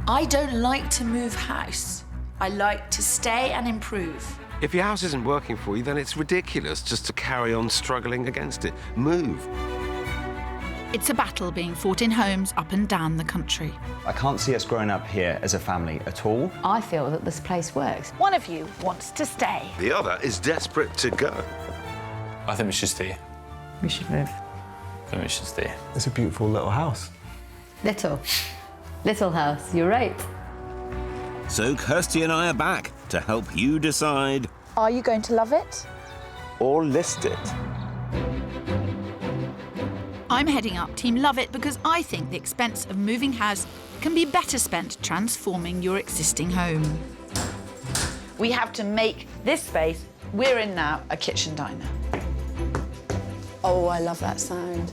I don't like to move house. I like to stay and improve. If your house isn't working for you, then it's ridiculous just to carry on struggling against it. Move. It's a battle being fought in homes up and down the country. I can't see us growing up here as a family at all. I feel that this place works. One of you wants to stay. The other is desperate to go. I think we should stay. We should move. I think we should stay. It's a beautiful little house. Little house, you're right. So Kirsty and I are back to help you decide. Are you going to love it? Or list it. I'm heading up Team Love It because I think the expense of moving house can be better spent transforming your existing home. We have to make this space we're in now a kitchen diner. Oh, I love that sound.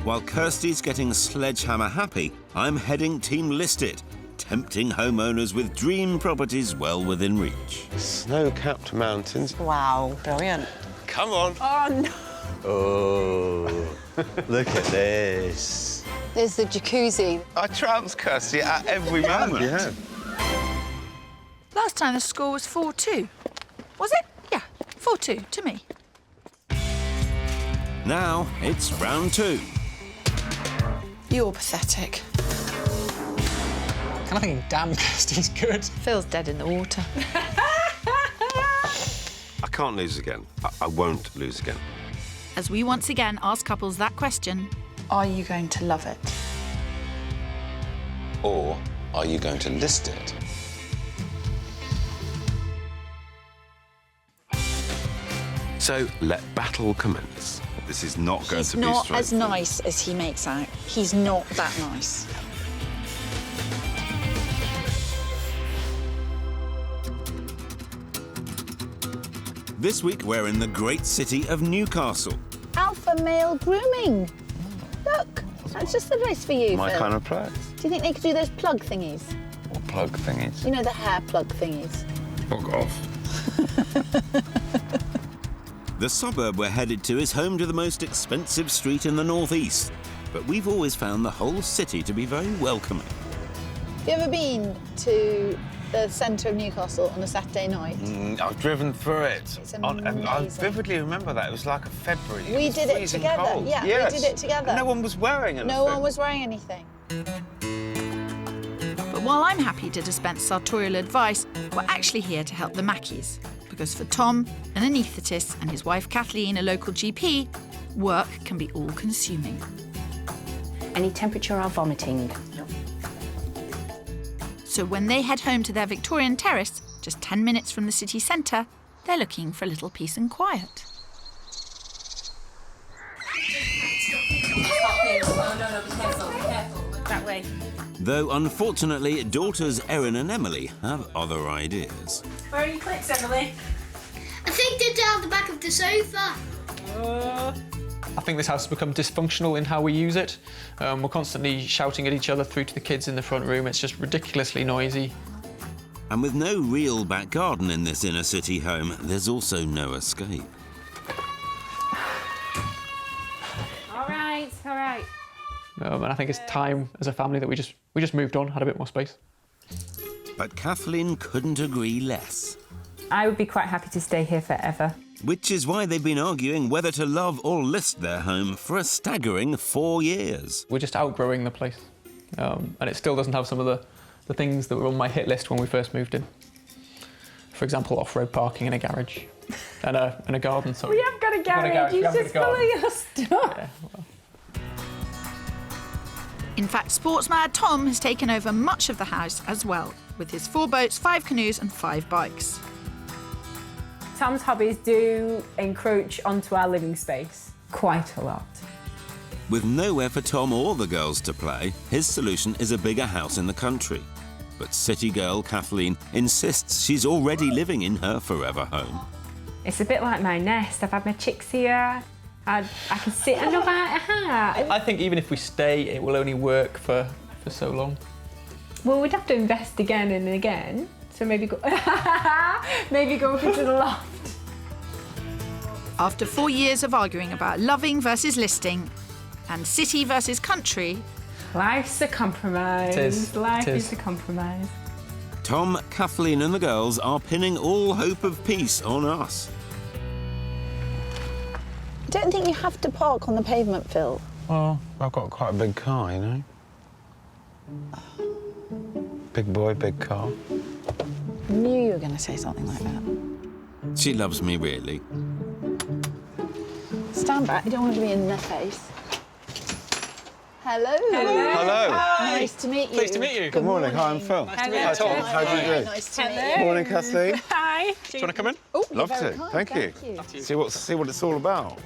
While Kirsty's getting sledgehammer happy, I'm heading Team List It, tempting homeowners with dream properties well within reach. Snow-capped mountains. Wow, brilliant. Come on. Oh, no. Oh, look at this. There's the jacuzzi. I trounced Kirsty at every moment. Yeah. Last time the score was 4-2. Was it? Yeah, 4-2 to me. Now it's round 2. You're pathetic. Kind of thinking, damn, Kirsty's good. Phil's dead in the water. I can't lose again. I won't lose again. As we once again ask couples that question, Are you going to love it? Or are you going to list it? So let battle commence. This is not going to be Not as straightforward. nice as he makes out. He's not that nice. This week we're in the great city of Newcastle. Alpha male grooming. Look, that's just the place for you, My Phil. kind of place. Do you think they could do those plug thingies? Or plug thingies. You know, the hair plug thingies. Fuck off. The suburb we're headed to is home to the most expensive street in the northeast, but we've always found the whole city to be very welcoming. Have you ever been to the centre of Newcastle on a Saturday night? I've driven through it. It's I amazing. vividly remember that. It was like a February. We was did it freezing together. Cold. Yeah, yes. we did it together. And no one was wearing anything. No one was wearing anything. but while I'm happy to dispense sartorial advice, we're actually here to help the Mackeys. Because for Tom, an anaesthetist, and his wife Kathleen, a local GP, work can be all-consuming. Any temperature or vomiting? So when they head home to their Victorian terrace, just 10 minutes from the city centre, they're looking for a little peace and quiet. That way. Though, unfortunately, daughters Erin and Emily have other ideas. Where are your clicks, Emily? I think they're down the back of the sofa. I think this house has become dysfunctional in how we use it. We're constantly shouting at each other through to the kids in the front room. It's just ridiculously noisy. And with no real back garden in this inner city home, there's also no escape. All right, all right. And I think it's time as a family that we just moved on, had a bit more space. But Kathleen couldn't agree less. I would be quite happy to stay here forever. Which is why they've been arguing whether to love or list their home for a staggering 4 years. We're just outgrowing the place. And it still doesn't have some of the things that were on my hit list when we first moved in. For example, off-road parking and a garage. and a garden, sorry. We have got a garage, you just full of your stuff. Yeah, well. In fact, sports mad Tom has taken over much of the house as well, with his 4 boats, 5 canoes and 5 bikes. Tom's hobbies do encroach onto our living space quite a lot. With nowhere for Tom or the girls to play, his solution is a bigger house in the country. But city girl Kathleen insists she's already living in her forever home. It's a bit like my nest. I've had my chicks here. I can sit and look at her. I think even if we stay, it will only work for so long. Well, we'd have to invest again and again. So maybe go, maybe go up into the loft. After 4 years of arguing about loving versus listing and city versus country, Life's a compromise. It is. Life It is. is a compromise. Tom, Kathleen and the girls are pinning all hope of peace on us. I don't think you have to park on the pavement, Phil. Well, I've got quite a big car, you know. Big boy, big car. I knew you were going to say something like that. She loves me, really. Stand back, you don't want to be in their face. Hello. Hello. Nice to meet you. Pleased to meet you. Good morning. Hi, I'm Phil. Nice to meet you, Tom. How do you do? Nice to meet you. Morning, Kathleen. Hi. Do you want to come in? Oh, Love you're very to. kind, Thank you. See what it's all about.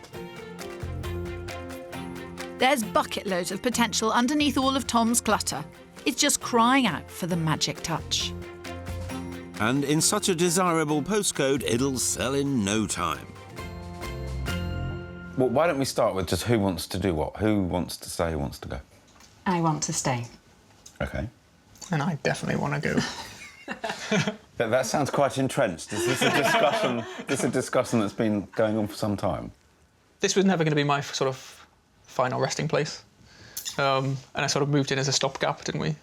There's bucket loads of potential underneath all of Tom's clutter. It's just crying out for the magic touch. And in such a desirable postcode, it'll sell in no time. Well, why don't we start with just who wants to do what? Who wants to stay, who wants to go? I want to stay. OK. And I definitely want to go. That sounds quite entrenched. Is this a discussion? This a discussion that's been going on for some time? This was never going to be my sort of final resting place. And I sort of moved in as a stopgap, didn't we?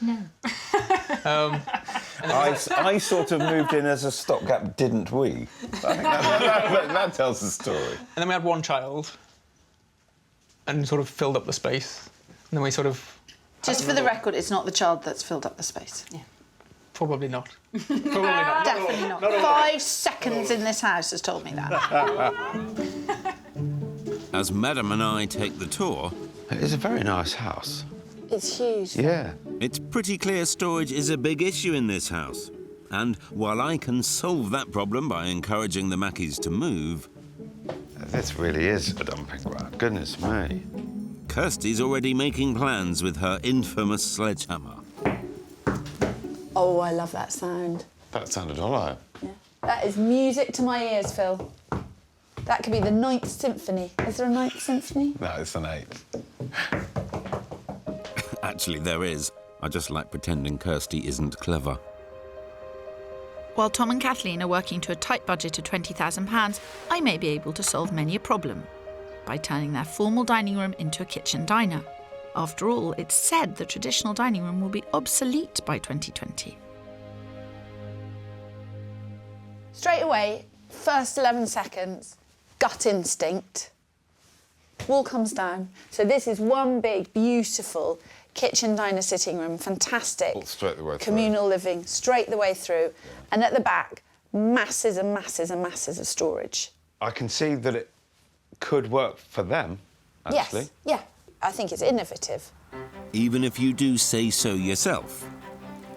No. I sort of moved in as a stopgap, didn't we? I think that tells the story. And then we had one child and sort of filled up the space. And then we sort of... Just for the record, it's not the child that's filled up the space. Yeah. Probably not. Probably not. Definitely not. 5 seconds in this house has told me that. As Madam and I take the tour, It is a very nice house. It's huge. Yeah. it's pretty clear storage is a big issue in this house. And while I can solve that problem by encouraging the Mackeys to move, This really is a dumping ground. Goodness me. Kirsty's already making plans with her infamous sledgehammer. Oh, I love that sound. That sounded hollow. Yeah. That is music to my ears, Phil. That could be the 9th Symphony. Is there a 9th Symphony? No, it's an 8. Actually, there is. I just like pretending Kirsty isn't clever. While Tom and Kathleen are working to a tight budget of £20,000, I may be able to solve many a problem by turning their formal dining room into a kitchen diner. After all, it's said the traditional dining room will be obsolete by 2020. Straight away, first 11 seconds, gut instinct. Wall comes down. So this is one big, beautiful kitchen, diner, sitting room, fantastic. All straight the way through. Communal living, straight the way through. And at the back, masses and masses and masses of storage. I can see that it could work for them, actually. Yes, yeah. I think it's innovative. Even if you do say so yourself.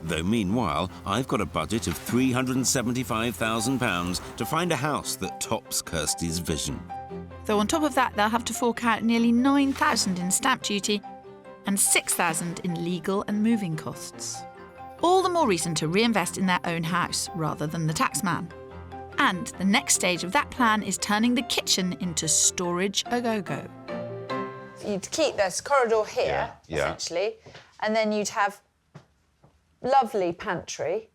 Though meanwhile, I've got a budget of £375,000 to find a house that tops Kirsty's vision. Though on top of that, they'll have to fork out nearly £9,000 in stamp duty and £6,000 in legal and moving costs. All the more reason to reinvest in their own house rather than the taxman. And the next stage of that plan is turning the kitchen into storage a-go-go. You'd keep this corridor here, Yeah. essentially, and then you'd have lovely pantry,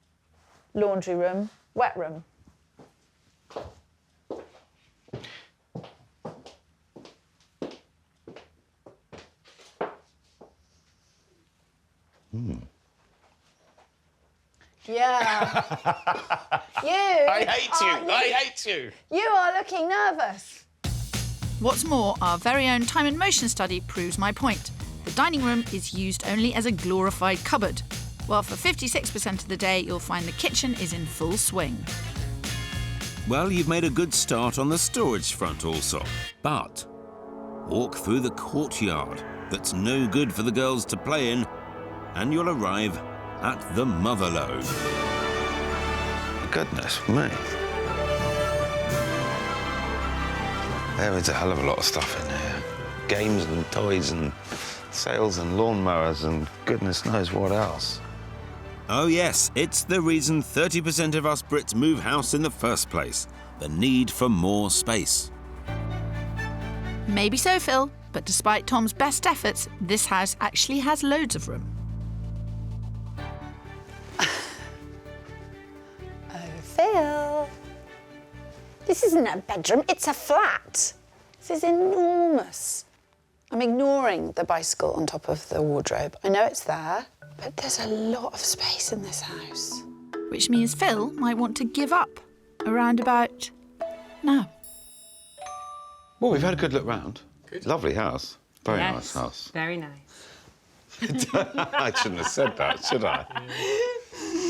laundry room, wet room. Yeah. I hate you! You are looking nervous. What's more, our very own time and motion study proves my point. The dining room is used only as a glorified cupboard, while for 56% of the day you'll find the kitchen is in full swing. Well, you've made a good start on the storage front also. But walk through the courtyard that's no good for the girls to play in, and you'll arrive at the Motherlode. Goodness me. There is a hell of a lot of stuff in here. Games and toys and sails and lawnmowers and goodness knows what else. Oh yes, it's the reason 30% of us Brits move house in the first place. The need for more space. Maybe so, Phil, but despite Tom's best efforts, this house actually has loads of room. Phil, this isn't a bedroom, it's a flat. This is enormous. I'm ignoring the bicycle on top of the wardrobe. I know it's there, but there's a lot of space in this house. Which means Phil might want to give up around about now. Well, we've had a good look round. Lovely house. Very Yes, nice house. Very nice. I shouldn't have said that, should I?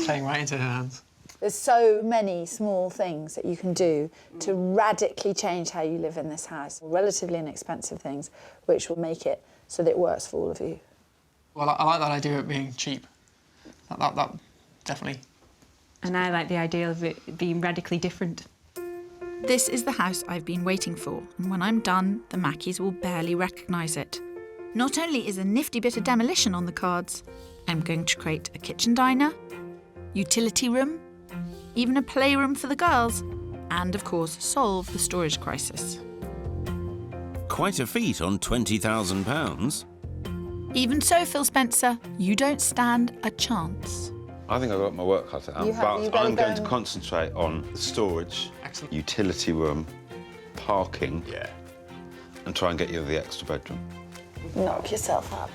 Playing right into her hands. There's so many small things that you can do to radically change how you live in this house. Relatively inexpensive things, which will make it so that it works for all of you. Well, I like that idea of it being cheap. That definitely. And I like the idea of it being radically different. This is the house I've been waiting for, and when I'm done, the Mackeys will barely recognise it. Not only is a nifty bit of demolition on the cards, I'm going to create a kitchen diner, utility room, even a playroom for the girls, and of course solve the storage crisis. Quite a feat on £20,000. Even so, Phil Spencer, you don't stand a chance. I think I've got my work cut out, but I'm going to concentrate on the storage, utility room, parking, and try and get you the extra bedroom. Knock yourself out.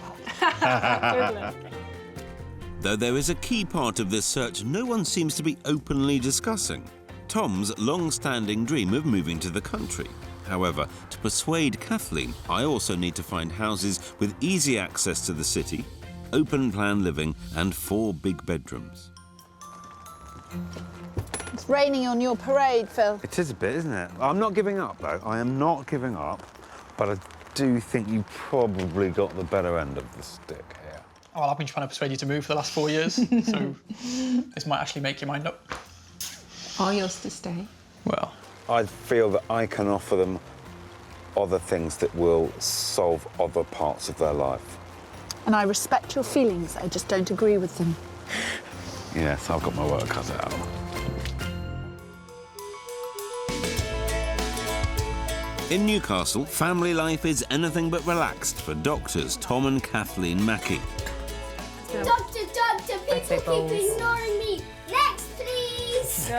Though there is a key part of this search no one seems to be openly discussing. Tom's long-standing dream of moving to the country. However, to persuade Kathleen, I also need to find houses with easy access to the city, open-plan living and 4 big bedrooms. It's raining on your parade, Phil. It is a bit, isn't it? I'm not giving up, though. I am not giving up, but I do think you probably got the better end of the stick here. Oh, well, I've been trying to persuade you to move for the last 4 years, so this might actually make your mind up. Or yours to stay. Well, I feel that I can offer them other things that will solve other parts of their life. And I respect your feelings, I just don't agree with them. Yes, I've got my work cut out. In Newcastle, family life is anything but relaxed for doctors Tom and Kathleen Mackey. Doctor, people keep ignoring me. Next, please.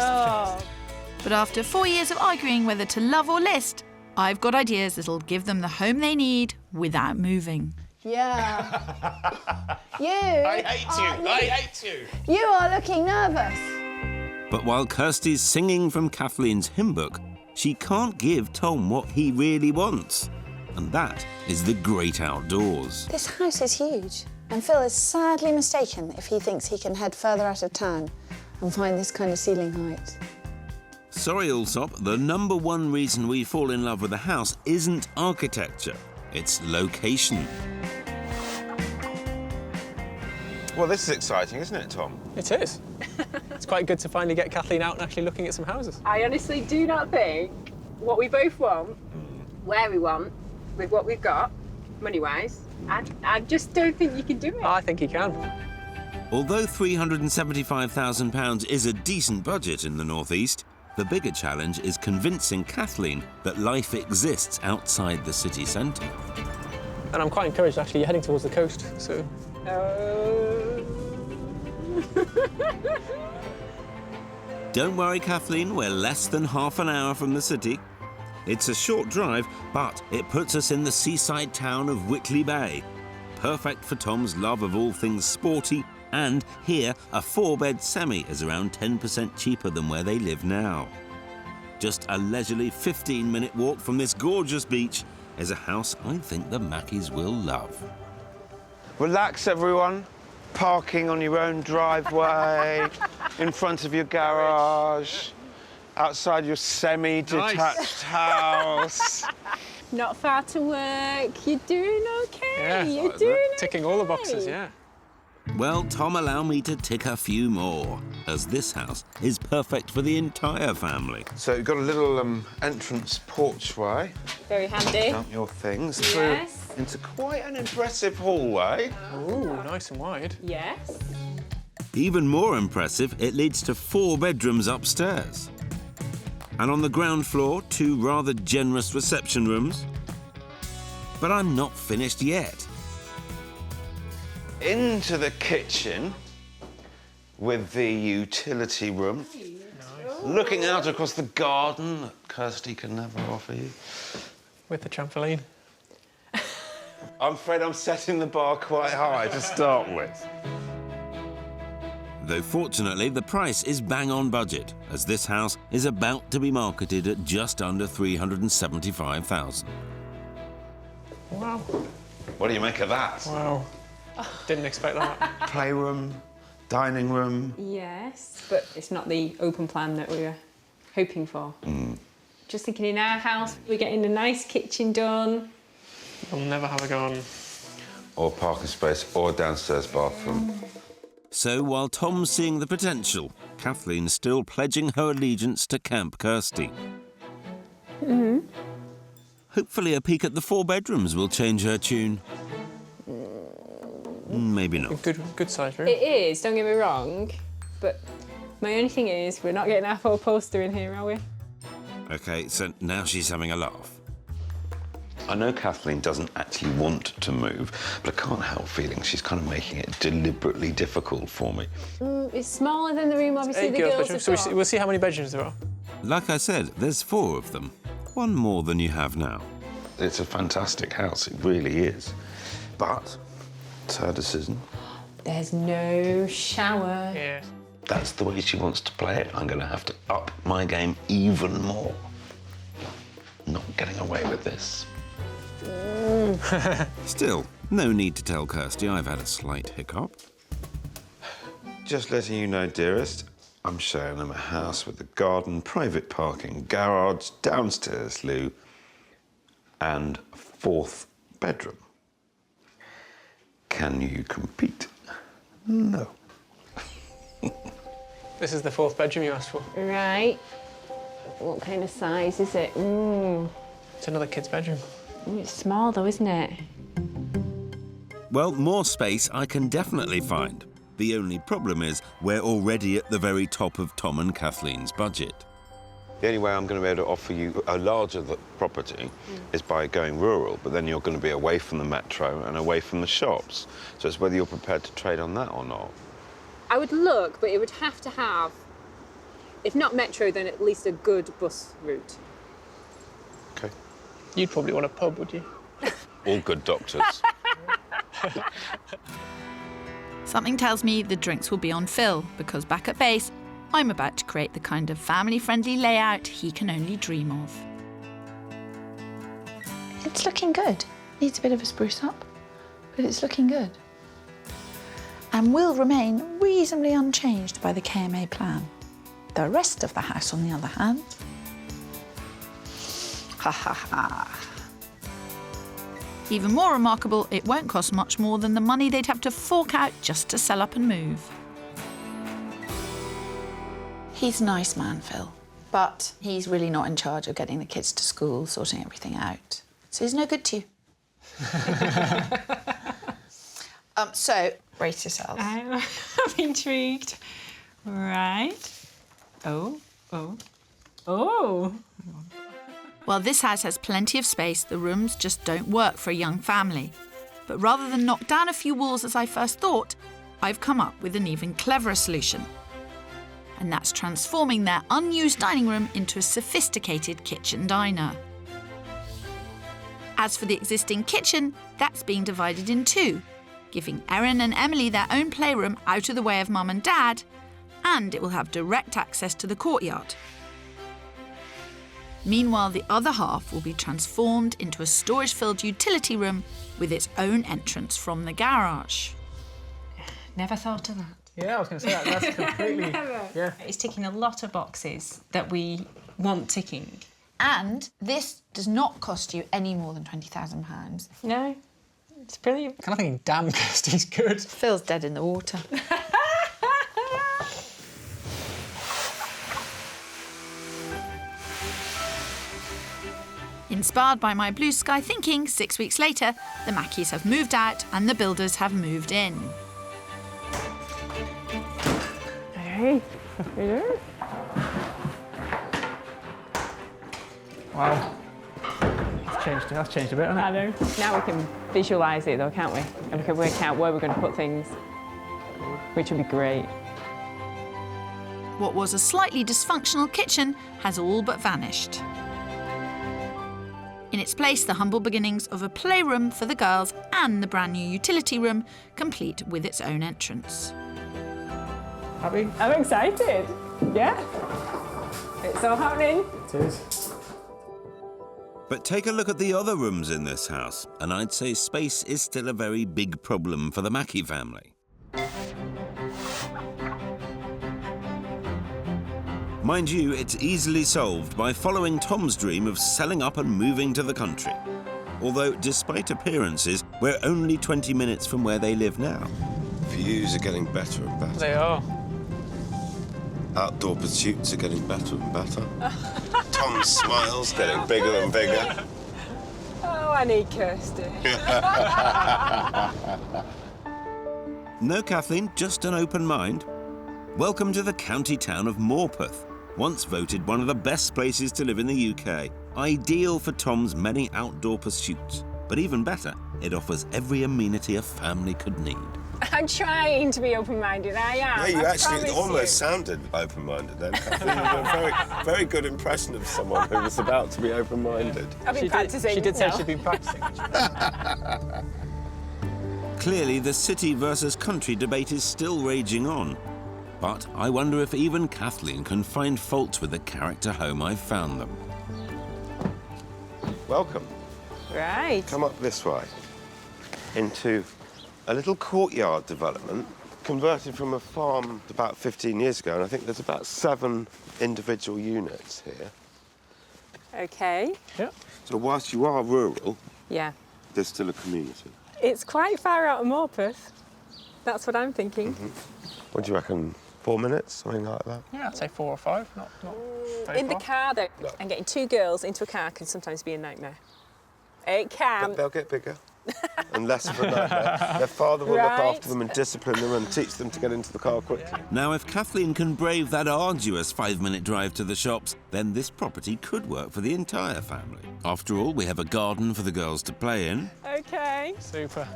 But after 4 years of arguing whether to love or list, I've got ideas that'll give them the home they need without moving. Yeah. I hate you. You are looking nervous. But while Kirsty's singing from Kathleen's hymn book, she can't give Tom what he really wants. And that is the great outdoors. This house is huge, and Phil is sadly mistaken if he thinks he can head further out of town and find this kind of ceiling height. Sorry, Allsop, the #1 reason we fall in love with a house isn't architecture, it's location. Well, this is exciting, isn't it, Tom? it is. It's quite good to finally get Kathleen out and actually looking at some houses. I honestly do not think what we both want, where we want, with what we've got, money-wise, I just don't think you can do it. I think he can. Although £375,000 is a decent budget in the northeast, the bigger challenge is convincing Kathleen that life exists outside the city centre. And I'm quite encouraged, actually, you're heading towards the coast, so... Don't worry, Kathleen, we're less than half an hour from the city. It's a short drive, but it puts us in the seaside town of Whitley Bay. Perfect for Tom's love of all things sporty, and here, a 4-bed semi is around 10% cheaper than where they live now. Just a leisurely 15-minute walk from this gorgeous beach is a house I think the Mackeys will love. Relax, everyone. Parking on your own driveway, in front of your garage, outside your semi-detached house. Not far to work. You're doing okay. Yeah, You're doing okay. ticking all the boxes, yeah. Well, Tom, allow me to tick a few more, as this house is perfect for the entire family. So you've got a little entrance porchway. Very handy. Dump your things Yes. through into quite an impressive hallway. Ooh, nice and wide. Yes. Even more impressive, it leads to 4 bedrooms upstairs. And on the ground floor, 2 rather generous reception rooms. But I'm not finished yet. Into the kitchen with the utility room. Nice. Looking out across the garden that Kirsty can never offer you. With the trampoline. I'm afraid I'm setting the bar quite high to start with. Though fortunately, the price is bang on budget, as this house is about to be marketed at just under $375,000. Wow. What do you make of that? Wow. Didn't expect that. Playroom, dining room. Yes, but it's not the open plan that we were hoping for. Just thinking in our house, we're getting a nice kitchen done. We'll never have a garden. Or parking space, or downstairs bathroom. So while Tom's seeing the potential, Kathleen's still pledging her allegiance to Camp Kirsty. Hopefully a peek at the 4 bedrooms will change her tune. Maybe not. Good size room. It is, don't get me wrong, but my only thing is we're not getting our 4 poster in here, are we? OK, so now she's having a laugh. I know Kathleen doesn't actually want to move, but I can't help feeling she's kind of making it deliberately difficult for me. It's smaller than the room, obviously, the girls have got. So we'll see how many bedrooms there are. Like I said, there's 4 of them. 1 more than you have now. It's a fantastic house, it really is. But it's her decision. There's no shower. Yeah. That's the way she wants to play it. I'm going to have to up my game even more. Not getting away with this. Still, no need to tell Kirsty I've had a slight hiccup. Just letting you know, dearest, I'm showing them a house with a garden, private parking, garage, downstairs loo, and 4th bedroom. Can you compete? No. This is the 4th bedroom you asked for. Right. What kind of size is it? It's another kid's bedroom. It's small though, isn't it? Well, more space I can definitely find. The only problem is we're already at the very top of Tom and Kathleen's budget. The only way I'm going to be able to offer you a larger property is by going rural, but then you're going to be away from the metro and away from the shops. So it's whether you're prepared to trade on that or not. I would look, but it would have to have, if not metro, then at least a good bus route. OK. You'd probably want a pub, would you? All good doctors. Something tells me the drinks will be on Phil, because back at base, I'm about to create the kind of family-friendly layout he can only dream of. It's looking good. Needs a bit of a spruce up, but it's looking good. And will remain reasonably unchanged by the KMA plan. The rest of the house, on the other hand, ha ha ha. Even more remarkable, it won't cost much more than the money they'd have to fork out just to sell up and move. He's a nice man, Phil, but he's really not in charge of getting the kids to school, sorting everything out. So he's no good to you. So, brace yourselves. I'm intrigued. Right. Oh. While this house has plenty of space, the rooms just don't work for a young family. But rather than knock down a few walls as I first thought, I've come up with an even cleverer solution. And that's transforming their unused dining room into a sophisticated kitchen diner. As for the existing kitchen, that's being divided in 2, giving Erin and Emily their own playroom out of the way of Mum and Dad, and it will have direct access to the courtyard. Meanwhile, the other half will be transformed into a storage-filled utility room with its own entrance from the garage. Never thought of that. Yeah, I was going to say that. That's completely... Yeah. It's ticking a lot of boxes that we want ticking. And this does not cost you any more than £20,000. No, it's brilliant. I'm kind of thinking, damn, Kirsty's good. Phil's dead in the water. Inspired by my blue sky thinking, 6 weeks later, the Mackeys have moved out and the builders have moved in. Hey, Wow. That's changed a bit, hasn't it? I know. Now we can visualise it though, can't we? And we can work out where we're going to put things, which would be great. What was a slightly dysfunctional kitchen has all but vanished. In its place, the humble beginnings of a playroom for the girls and the brand new utility room, complete with its own entrance. Happy? I'm excited. Yeah. It's all happening. It is. But take a look at the other rooms in this house, and I'd say space is still a very big problem for the Mackey family. Mind you, it's easily solved by following Tom's dream of selling up and moving to the country. Although, despite appearances, we're only 20 minutes from where they live now. Views are getting better and better. They are. Outdoor pursuits are getting better and better. Tom's smile's getting bigger and bigger. Oh, I need Kirsty. No, Kathleen, just an open mind. Welcome to the county town of Morpeth, once voted one of the best places to live in the UK. Ideal for Tom's many outdoor pursuits. But even better, it offers every amenity a family could need. I'm trying to be open-minded, I am. Yeah, you I actually promise almost sounded open-minded then, Kathleen. You did a very, very good impression of someone who was about to be open-minded. I've been practising. She did say no. she'd been practising. Clearly, the city versus country debate is still raging on. But I wonder if even Kathleen can find faults with the character home I've found them. Welcome. Right. Come up this way into a little courtyard development converted from a farm about 15 years ago, and I think there's about 7 individual units here. OK. Yeah. So whilst you are rural, Yeah. there's still a community. It's quite far out of Morpeth. That's what I'm thinking. What do you reckon, 4 minutes, something like that? Yeah, I'd say 4 or 5, not very In the far. car, though, and getting 2 girls into a car can sometimes be a nightmare. It can. But they'll get bigger and less of a nightmare. Their father will look after them and discipline them and teach them to get into the car quickly. Now, if Kathleen can brave that arduous 5-minute drive to the shops, then this property could work for the entire family. After all, we have a garden for the girls to play in. OK. Super.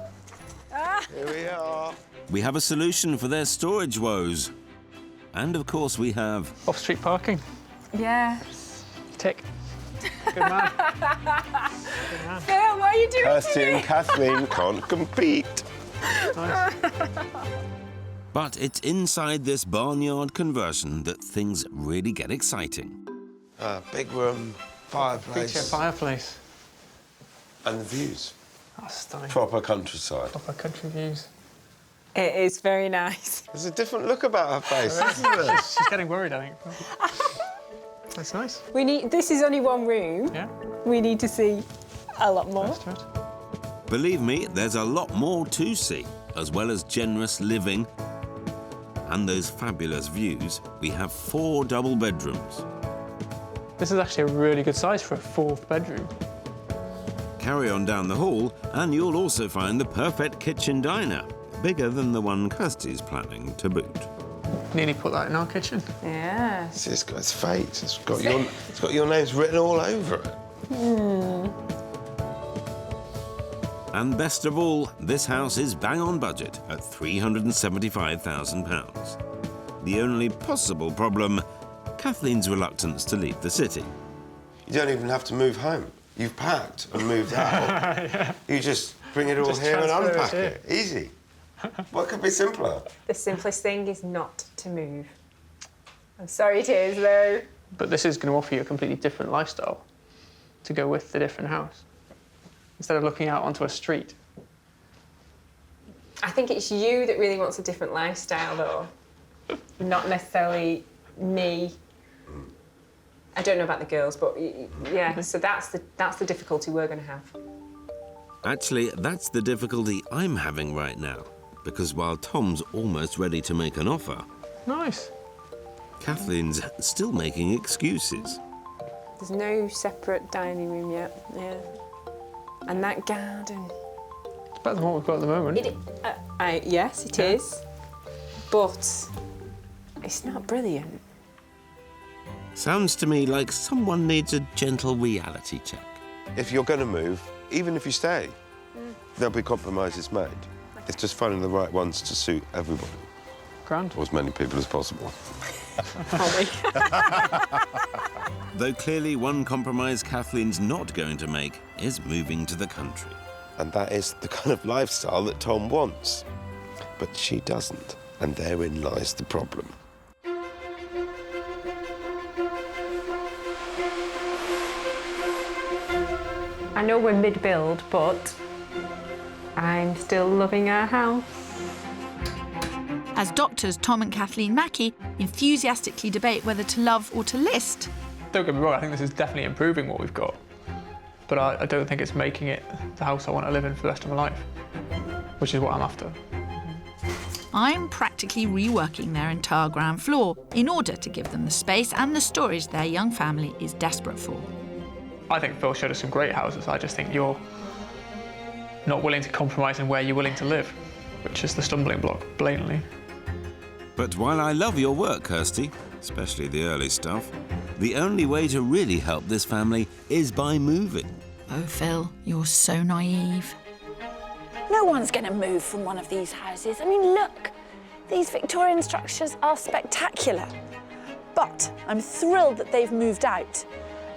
Here we are. We have a solution for their storage woes. And, of course, we have... Off-street parking. Yes. Tick. Good man. Phil, what are you doing Kirsty to me? and Kathleen can't compete. Nice. But it's inside this barnyard conversion that things really get exciting. Big room, fireplace. Feature fireplace. And the views. That's stunning. Proper countryside. Proper country views. It is very nice. There's a different look about her face, isn't there? She's getting worried, I think. That's nice. We need. This is only one room. Yeah. We need to see a lot more. That's good. Believe me, there's a lot more to see. As well as generous living and those fabulous views, we have 4 double bedrooms. This is actually a really good size for a 4th bedroom. Carry on down the hall, and you'll also find the perfect kitchen diner, bigger than the one Kirsty's planning to boot. Nearly put that in our kitchen. Yes. It's got its fate. It's got your names written all over it. And best of all, this house is bang on budget at £375,000. The only possible problem, Kathleen's reluctance to leave the city. You don't even have to move home. You've packed and moved out. Yeah. You just bring it all Just here and transfer it unpack here. it. Easy. What could be simpler? The simplest thing is not to move. I'm sorry it is, though. But this is going to offer you a completely different lifestyle to go with the different house. Instead of looking out onto a street. I think it's you that really wants a different lifestyle, though. Not necessarily me. I don't know about the girls, but yeah, so that's the difficulty we're going to have. Actually, that's the difficulty I'm having right now. Because while Tom's almost ready to make an offer, Nice. Kathleen's still making excuses. There's no separate dining room yet, yeah. And that garden. It's better than what we've got at the moment. Yes, it is. But it's not brilliant. Sounds to me like someone needs a gentle reality check. If you're going to move, even if you stay, there'll be compromises made. It's just finding the right ones to suit everybody. Grand. Or as many people as possible. Though clearly one compromise Kathleen's not going to make is moving to the country. And that is the kind of lifestyle that Tom wants. But she doesn't, and therein lies the problem. I know we're mid-build, but I'm still loving our house. As doctors Tom and Kathleen Mackey enthusiastically debate whether to love or to list. Don't get me wrong, I think this is definitely improving what we've got. But I don't think it's making it the house I want to live in for the rest of my life, which is what I'm after. I'm practically reworking their entire ground floor in order to give them the space and the storage their young family is desperate for. I think Phil showed us some great houses. I just think you're not willing to compromise in where you're willing to live, which is the stumbling block, blatantly. But while I love your work, Kirsty, especially the early stuff, the only way to really help this family is by moving. Oh, Phil, you're so naive. No one's going to move from one of these houses. I mean, look, these Victorian structures are spectacular. But I'm thrilled that they've moved out,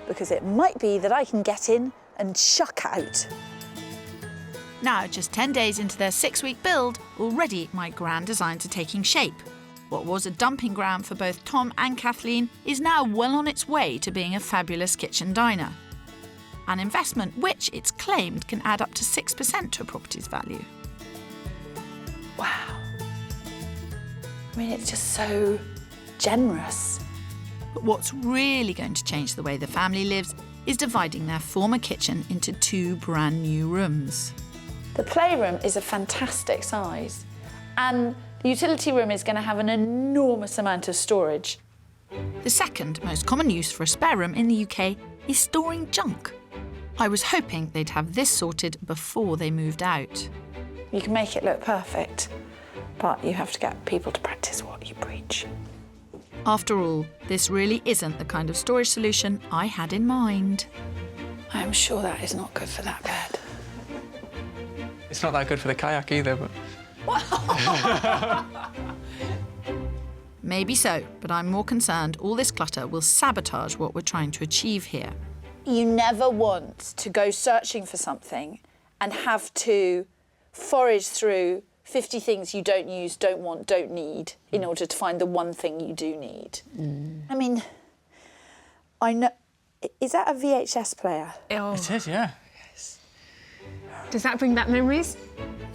because it might be that I can get in and shuck out. Now, just 10 days into their 6-week build, already my grand designs are taking shape. What was a dumping ground for both Tom and Kathleen is now well on its way to being a fabulous kitchen diner. An investment which, it's claimed, can add up to 6% to a property's value. Wow. I mean, it's just so generous. But what's really going to change the way the family lives is dividing their former kitchen into 2 brand new rooms. The playroom is a fantastic size, and the utility room is going to have an enormous amount of storage. The second most common use for a spare room in the UK is storing junk. I was hoping they'd have this sorted before they moved out. You can make it look perfect, but you have to get people to practice what you preach. After all, this really isn't the kind of storage solution I had in mind. I'm sure that is not good for that bed. It's not that good for the kayak either, but... Maybe so, but I'm more concerned all this clutter will sabotage what we're trying to achieve here. You never want to go searching for something and have to forage through 50 things you don't use, don't want, don't need in order to find the one thing you do need. I mean, I know... Is that a VHS player? Oh. It is, yeah. Does that bring back memories?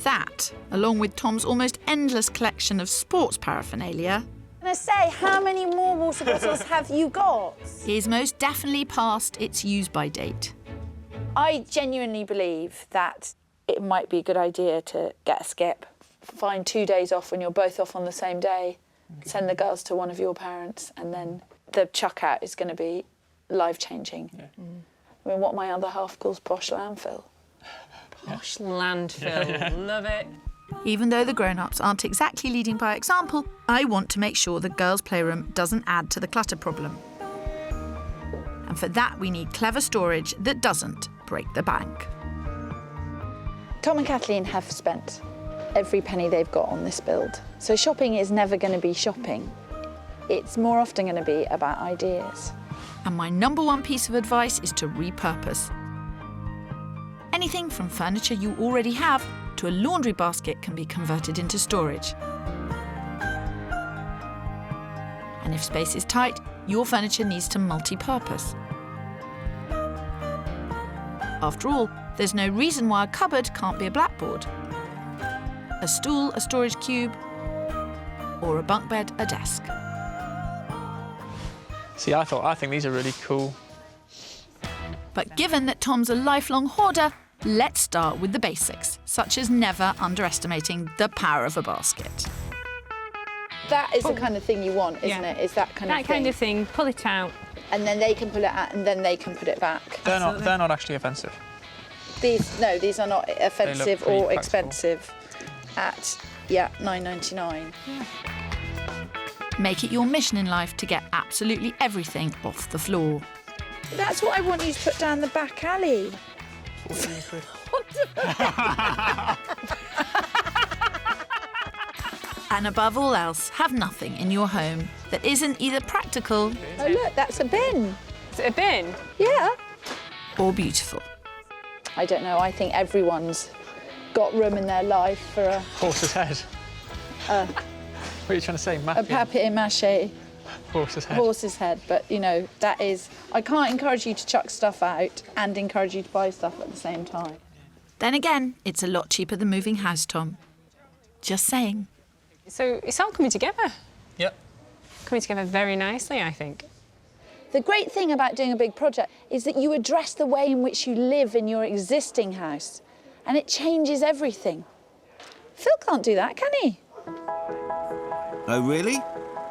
That, along with Tom's almost endless collection of sports paraphernalia, I'm gonna say, how many more water bottles have you got? is most definitely past its use-by date. I genuinely believe that it might be a good idea to get a skip, find 2 days off when you're both off on the same day, send the girls to one of your parents, and then the chuck out is going to be life-changing. Yeah. I mean, what my other half calls posh landfill. Posh landfill, love it. Even though the grown-ups aren't exactly leading by example, I want to make sure the girls' playroom doesn't add to the clutter problem. And for that, we need clever storage that doesn't break the bank. Tom and Kathleen have spent every penny they've got on this build. So shopping is never going to be shopping. It's more often going to be about ideas. And my number one piece of advice is to repurpose. Anything from furniture you already have to a laundry basket can be converted into storage. And if space is tight, your furniture needs to multi-purpose. After all, there's no reason why a cupboard can't be a blackboard, a stool a storage cube, or a bunk bed a desk. See, I think these are really cool. But given that Tom's a lifelong hoarder, let's start with the basics, such as never underestimating the power of a basket. That is the kind of thing you want, isn't it? Is that kind of thing. That kind of thing, pull it out. And then they can pull it out and then they can put it back. They're not actually offensive. These are not offensive or practical. Expensive at, £9.99. Yeah. Make it your mission in life to get absolutely everything off the floor. That's what I want you to put down the back alley. And above all else, have nothing in your home that isn't either practical... Oh look, that's a bin. Is it a bin? Yeah. Or beautiful? I don't know. I think everyone's got room in their life for a Horse's head. What are you trying to say? a papier-mâché Horse's head. horse's head. But, you know, that is... I can't encourage you to chuck stuff out and encourage you to buy stuff at the same time. Then again, it's a lot cheaper than moving house, Tom. Just saying. So it's all coming together. Yep. Coming together very nicely, I think. The great thing about doing a big project is that you address the way in which you live in your existing house, and it changes everything. Phil can't do that, can he? Oh, really?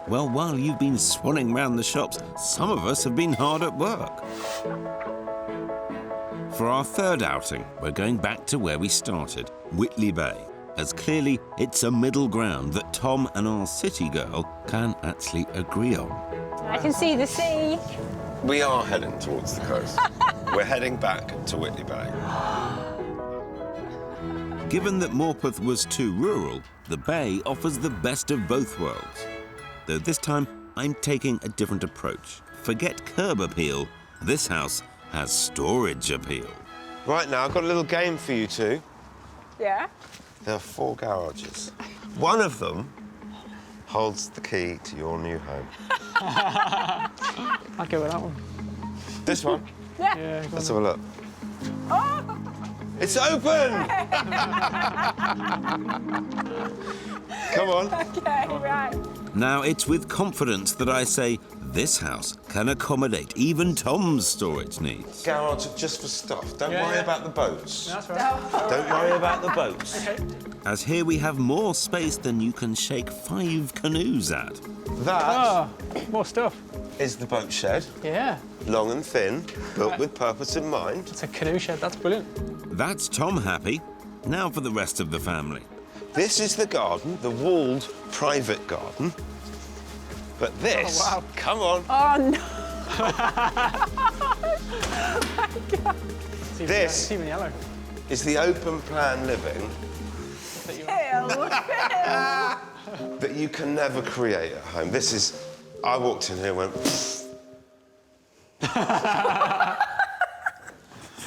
Well, while you've been swanning round the shops, some of us have been hard at work. For our third outing, we're going back to where we started, Whitley Bay, as clearly it's a middle ground that Tom and our city girl can actually agree on. I can see the sea. We are heading towards the coast. We're heading back to Whitley Bay. Given that Morpeth was too rural, the bay offers the best of both worlds. Though this time, I'm taking a different approach. Forget curb appeal, this house has storage appeal. Right now, I've got a little game for you two. Yeah? There are 4 garages. One of them holds the key to your new home. I'll go with that one. This one? Yeah. Let's have a look. Oh. It's open! Come on. Okay, right. Now, it's with confidence that I say this house can accommodate even Tom's storage needs. Garage just for stuff. Don't worry about the boats. That's right. Don't worry about the boats. Okay. As here we have more space than you can shake 5 canoes at. That More stuff. is the boat shed. Yeah. Long and thin, built with purpose in mind. It's a canoe shed. That's brilliant. That's Tom happy. Now for the rest of the family. This is the garden, the walled private garden. But this, come on. Oh, no. This even yellow. is the open plan living that you can never create at home. This is, I walked in here and went, It's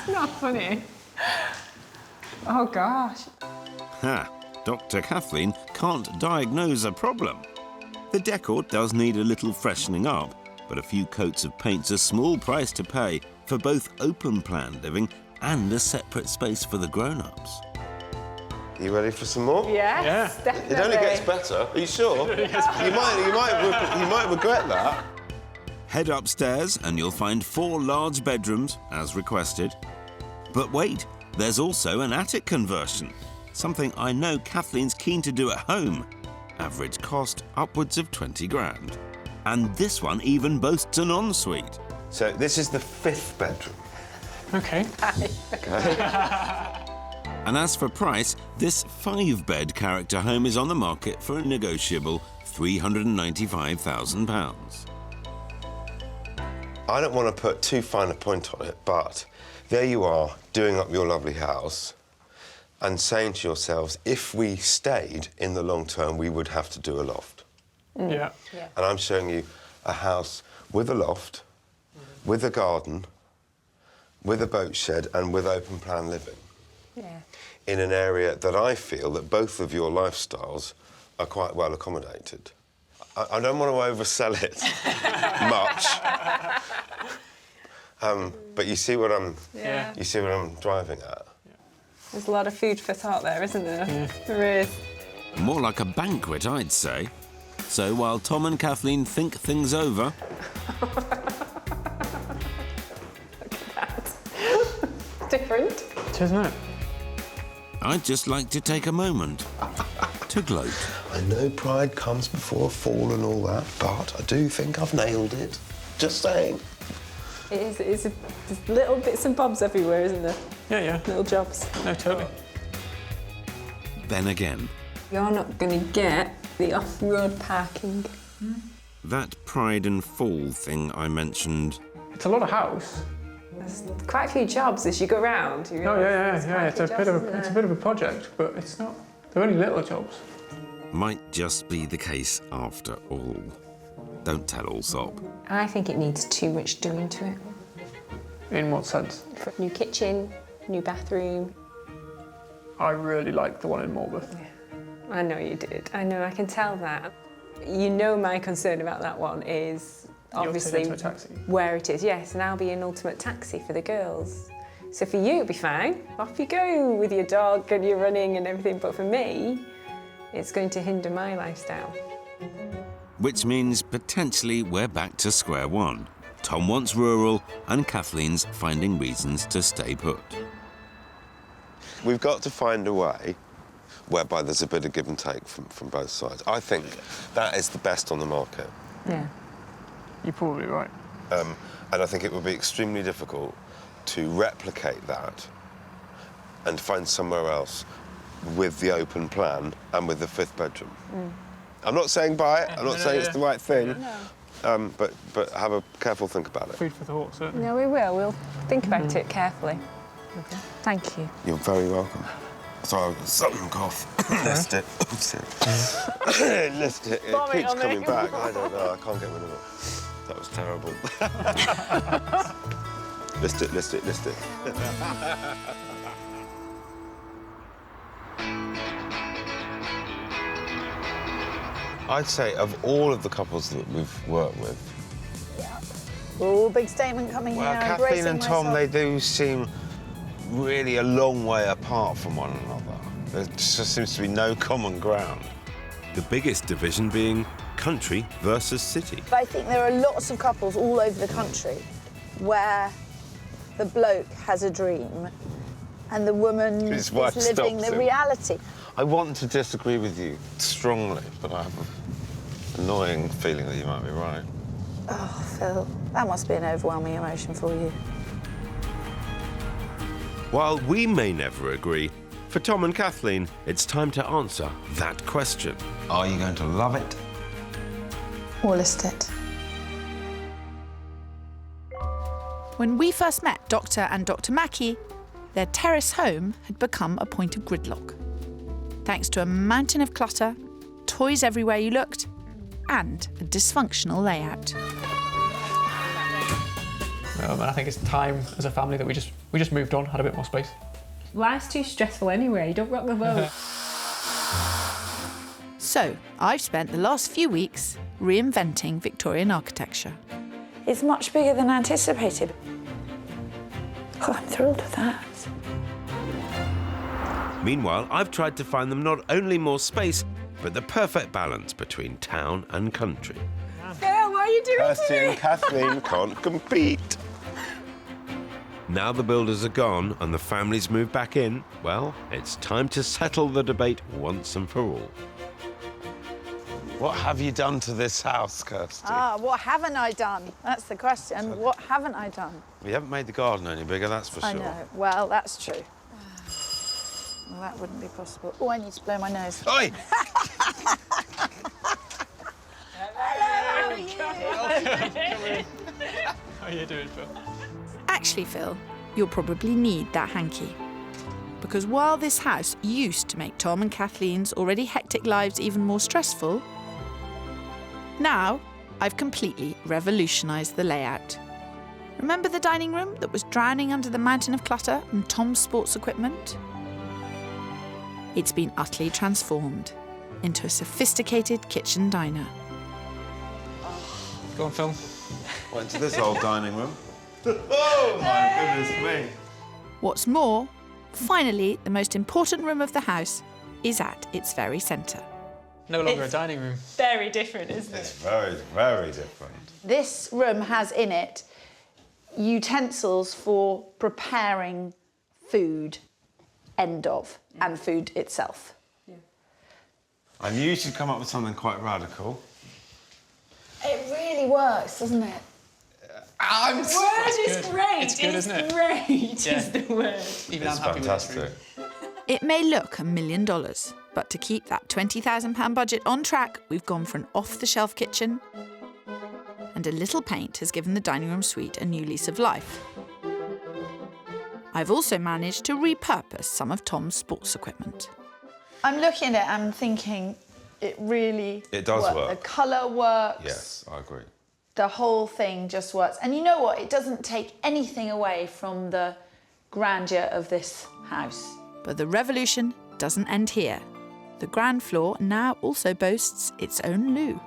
not funny. Oh, gosh. Ha! Dr. Kathleen can't diagnose a problem. The decor does need a little freshening up, but a few coats of paint's a small price to pay for both open-plan living and a separate space for the grown-ups. Are you ready for some more? Yes, definitely. It only gets better. Are you sure? you might regret that. Head upstairs and you'll find 4 large bedrooms, as requested. But wait, there's also an attic conversion, something I know Kathleen's keen to do at home. Average cost upwards of 20 grand. And this one even boasts an ensuite. So this is the 5th bedroom. Okay. And as for price, this 5-bed character home is on the market for a negotiable £395,000. I don't want to put too fine a point on it, but there you are, doing up your lovely house and saying to yourselves, if we stayed in the long term, we would have to do a loft. Yeah. And I'm showing you a house with a loft, with a garden, with a boat shed and with open plan living. Yeah. In an area that I feel that both of your lifestyles are quite well accommodated. I don't want to oversell it much, but you see what I'm driving at. There's a lot of food for thought there, isn't there? Yeah. There is. More like a banquet, I'd say. So while Tom and Kathleen think things over... Look at that. Different. Isn't it? I'd just like to take a moment to gloat. I know pride comes before a fall and all that, but I do think I've nailed it. Just saying. There's little bits and bobs everywhere, isn't there? Yeah. Little jobs. No, totally. Then again... You're not going to get the off-road parking. That pride and fall thing I mentioned... It's a lot of house. There's quite a few jobs as you go round. You realise It's a bit of a project, but it's not. They're only little jobs. Might just be the case after all. Don't tell Allsop. I think it needs too much doing to it. In what sense? New kitchen, new bathroom. I really like the one in Morpeth. Yeah. I know you did. I know, I can tell that. You know my concern about that one is obviously into a taxi. where it is. Yes, and I'll be an ultimate taxi for the girls. So for you, it'll be fine. Off you go with your dog and your running and everything. But for me, it's going to hinder my lifestyle. Which means potentially we're back to square one. Tom wants rural and Kathleen's finding reasons to stay put. We've got to find a way whereby there's a bit of give and take from both sides. I think that is the best on the market. Yeah. You're probably right. And I think it would be extremely difficult to replicate that and find somewhere else with the open plan and with the 5th bedroom. I'm not saying buy it, I'm not saying it's the right thing, but have a careful think about it. Food for thought, certainly. No, we will. We'll think about it carefully. Okay. Thank you. You're very welcome. Sorry, I've got something cough. List it. List it. It keeps coming back. I don't know. I can't get rid of it. That was terrible. List it, list it, list it. I'd say of all of the couples that we've worked with, Oh, big statement coming well, here. Kathleen and Tom, myself. they do seem really a long way apart from one another. There just seems to be no common ground. The biggest division being country versus city. But I think there are lots of couples all over the country where the bloke has a dream and the woman His is wife living stops the him. reality. I want to disagree with you strongly, but I have an annoying feeling that you might be right. Oh, Phil, that must be an overwhelming emotion for you. While we may never agree, for Tom and Kathleen, it's time to answer that question. Are you going to love it? Or list it. When we first met Dr. and Dr. Mackey, their terrace home had become a point of gridlock. Thanks to a mountain of clutter, toys everywhere you looked, and a dysfunctional layout. And I think it's time as a family that we just moved on, had a bit more space. Life's too stressful anyway, don't rock the boat. So, I've spent the last few weeks reinventing Victorian architecture. It's much bigger than anticipated. Oh, I'm thrilled with that. Meanwhile, I've tried to find them not only more space, but the perfect balance between town and country. Phil, what are you doing Kirsty to me? and Kathleen can't compete. Now the builders are gone and the families move back in, well, it's time to settle the debate once and for all. What have you done to this house, Kirsty? What haven't I done? That's the question. What haven't I done? We haven't made the garden any bigger, that's for sure. I know. Well, that's true. Well, that wouldn't be possible. Oh, I need to blow my nose. Oi! How are you doing, Phil? Actually, Phil, you'll probably need that hanky. Because while this house used to make Tom and Kathleen's already hectic lives even more stressful, now I've completely revolutionised the layout. Remember the dining room that was drowning under the mountain of clutter and Tom's sports equipment? It's been utterly transformed into a sophisticated kitchen diner. Go on, Phil. Went to this old dining room. Oh, my goodness me. What's more, finally, the most important room of the house is at its very centre. No longer a dining room. Very different, isn't it? It's very, very different. This room has in it utensils for preparing food, end of, and food itself. I knew you'd come up with something quite radical. It really works, doesn't it? Word is great. It's good, isn't it? Great Yeah. is the word. Even It's I'm happy fantastic. with this room. It may look $1 million, but to keep that £20,000 budget on track, we've gone for an off-the-shelf kitchen, and a little paint has given the dining room suite a new lease of life. I've also managed to repurpose some of Tom's sports equipment. I'm looking at it, I'm thinking it really It does work. The colour works. Yes, I agree. The whole thing just works. And you know what? It doesn't take anything away from the grandeur of this house. But the revolution doesn't end here. The ground floor now also boasts its own loo.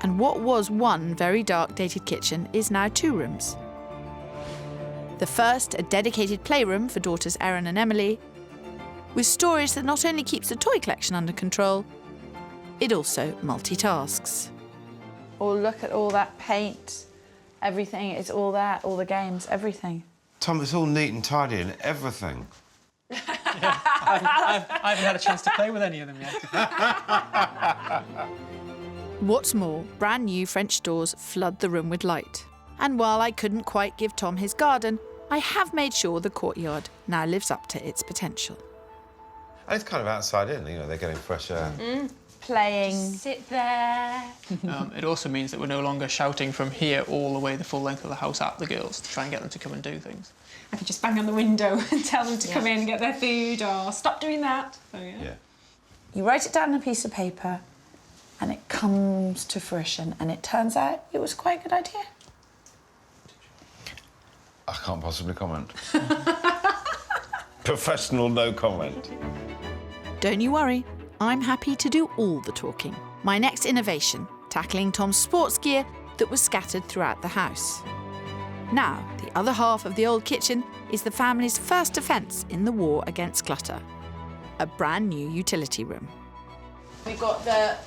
And what was one very dark, dated kitchen is now 2 rooms. The first, a dedicated playroom for daughters Erin and Emily, with storage that not only keeps the toy collection under control, it also multitasks. Oh, look at all that paint. Everything is all there, all the games, everything. Tom, it's all neat and tidy and everything. I haven't had a chance to play with any of them yet. What's more, brand new French doors flood the room with light. And while I couldn't quite give Tom his garden, I have made sure the courtyard now lives up to its potential. And it's kind of outside in, you know, they're getting fresh air. Playing. Just sit there. It also means that we're no longer shouting from here all the way the full length of the house at the girls to try and get them to come and do things. I could just bang on the window and tell them to come in and get their food, or stop doing that. So, Yeah. You write it down on a piece of paper and it comes to fruition, and it turns out it was quite a good idea. I can't possibly comment. Professional no comment. Don't you worry, I'm happy to do all the talking. My next innovation, tackling Tom's sports gear that was scattered throughout the house. Now, the other half of the old kitchen is the family's first defence in the war against clutter. A brand new utility room. We've got the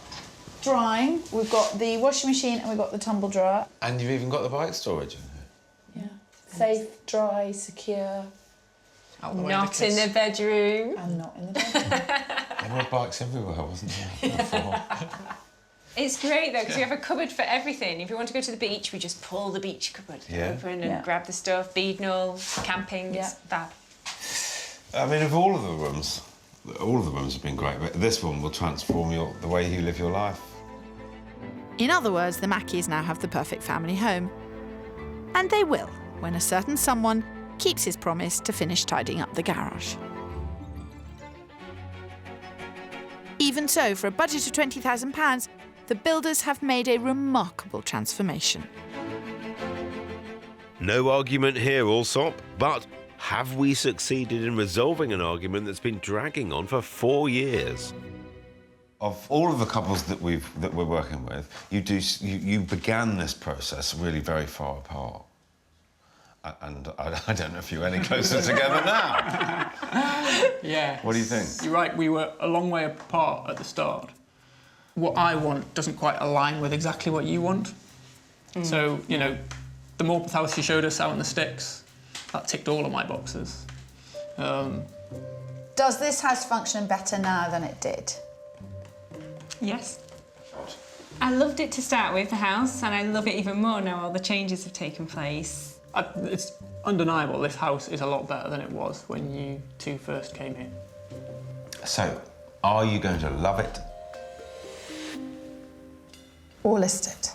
drying, we've got the washing machine, and we've got the tumble dryer. And you've even got the bike storage in here. Yeah. Safe, dry, secure. Not in the bedroom. And not in the bedroom. There were bikes everywhere, wasn't there? Before. It's great though, because we have a cupboard for everything. If you want to go to the beach, we just pull the beach cupboard open and grab the stuff. Beadnall, camping, it's fab. I mean, of all of the rooms have been great, but this one will transform the way you live your life. In other words, the Mackeys now have the perfect family home. And they will, when a certain someone keeps his promise to finish tidying up the garage. Even so, for a budget of £20,000, the builders have made a remarkable transformation. No argument here, Allsop, but have we succeeded in resolving an argument that's been dragging on for 4 years? Of all of the couples that we're working with, you began this process really very far apart. And I don't know if you're any closer together now. Yeah. What do you think? You're right, we were a long way apart at the start. What I want doesn't quite align with exactly what you want. So, you know, the Morpeth house you showed us out in the sticks, that ticked all of my boxes. Does this house function better now than it did? Yes. I loved it to start with, the house, and I love it even more now all the changes have taken place. It's undeniable, this house is a lot better than it was when you two first came here. So, are you going to love it? Or list it?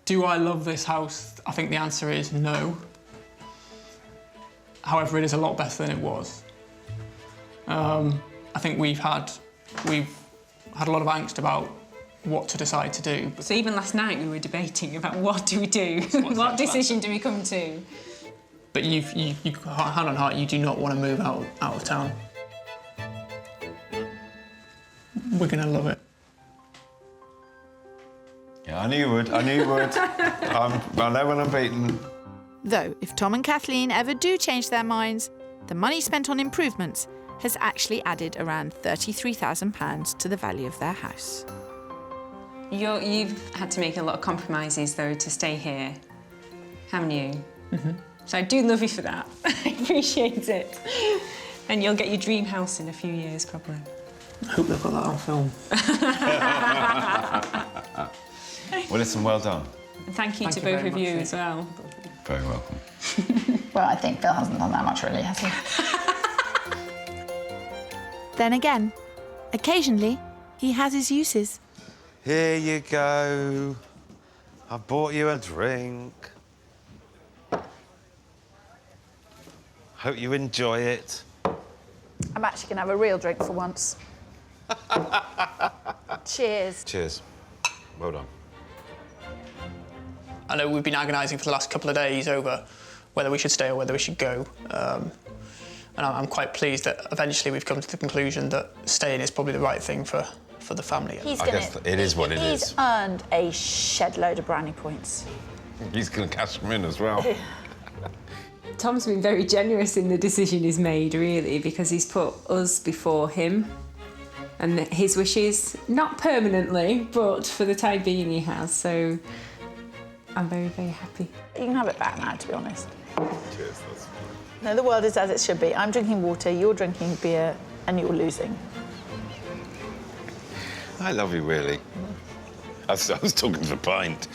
Do I love this house? I think the answer is no. However, it is a lot better than it was. I think we've had a lot of angst about what to decide to do. So even last night we were debating about what do we do? What decision do we come to? But you hand on heart, you do not want to move out of town. We're gonna love it. Yeah, I knew you would. I knew you would. I know when I'm beaten. Though, if Tom and Kathleen ever do change their minds, the money spent on improvements has actually added around £33,000 to the value of their house. You've had to make a lot of compromises, though, to stay here, haven't you? Mm-hmm. So I do love you for that. I appreciate it. And you'll get your dream house in a few years, probably. I hope they've got that on film. Well, listen, well done. And thank you to both of you as well. Very welcome. Well, I think Phil hasn't done that much, really, has he? Then again, occasionally, he has his uses. Here you go. I bought you a drink. Hope you enjoy it. I'm actually going to have a real drink for once. Cheers. Cheers. Well done. I know we've been agonising for the last couple of days over whether we should stay or whether we should go. And I'm quite pleased that eventually we've come to the conclusion that staying is probably the right thing for the family. I guess it is what it is. He's earned a shed load of brownie points. He's going to cash them in as well. Tom's been very generous in the decision he's made, really, because he's put us before him and his wishes, not permanently, but for the time being he has. So I'm very, very happy. You can have it back now, to be honest. Cheers. No, the world is as it should be. I'm drinking water, you're drinking beer, and you're losing. I love you, really. I was talking to the pint.